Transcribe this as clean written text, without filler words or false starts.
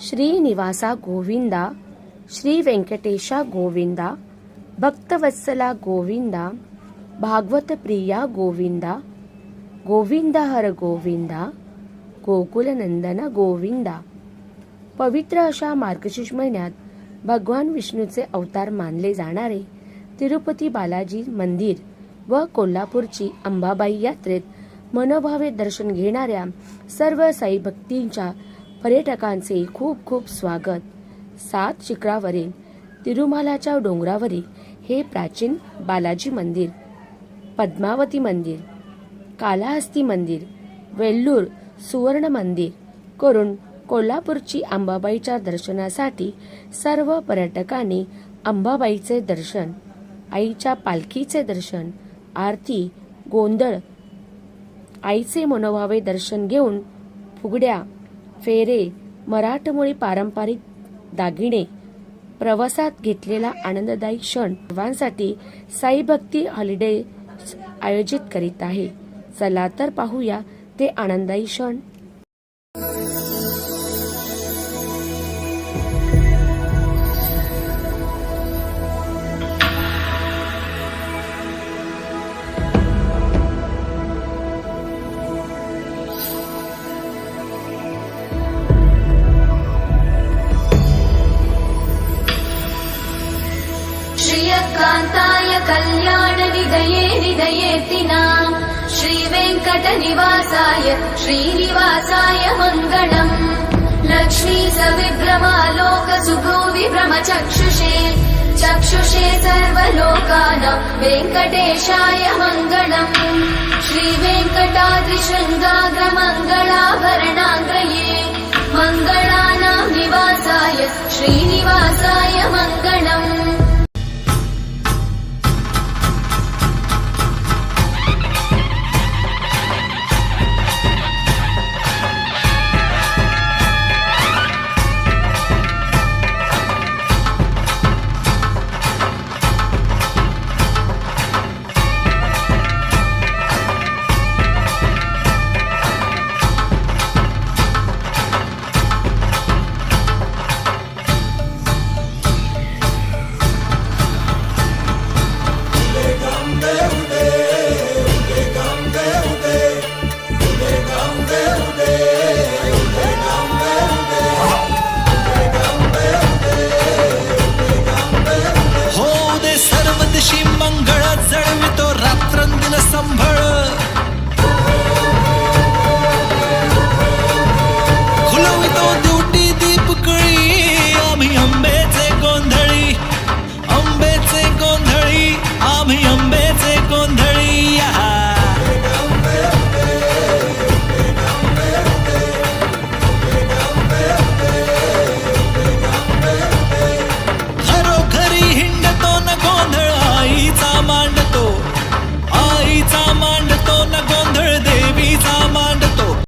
श्रीनिवासा गोविंदा, श्री व्यंकटेशा गोविंदा, भक्तवत्सला गोविंदा, भागवत प्रिया गोविंदा, गोविंदा हर गोविंदा, गोकुलनंदन गोविंदा। पवित्र अशा मार्गशीर्ष महिन्यात भगवान विष्णूचे अवतार मानले जाणारे तिरुपती बालाजी मंदिर व कोल्हापूरची अंबाबाई यात्रेत मनोभावे दर्शन घेणाऱ्या सर्व साई भक्तींच्या पर्यटकांचे खूप खूप स्वागत। 7 शिखरावरील तिरुमालाच्या डोंगरावरील हे प्राचीन बालाजी मंदिर, पद्मावती मंदिर, कालाहस्ती मंदिर, वेल्लूर सुवर्ण मंदिर करून कोल्हापूरची अंबाबाईच्या दर्शनासाठी सर्व पर्यटकांनी अंबाबाईचे दर्शन, आईच्या पालखीचे दर्शन, आरती, गोंधळ, आईचे मनोभावे दर्शन घेऊन फुगड्या, फेरे, मराठमोळी पारंपरिक दागिने, प्रवासात घेतलेला आनंददायी क्षण सर्वांसाठी साई भक्ती हॉलिडे आयोजित करीत आहे। चला तर पाहूया ते आनंददायी क्षण। श्रियकान्ताय कल्याणनिधये निधयेतिनां श्रीवेङ्कटनिवासाय श्रीनिवासाय मङ्गलम्। लक्ष्मी सविभ्रमालोकसुभ्रूविभ्रमचक्षुषे चक्षुषे सर्वलोकानां वेङ्कटेशाय मङ्गलम्। श्रीवेङ्कटाद्रिशृङ्गाग्रमङ्गलाभरणाग्रये मङ्गला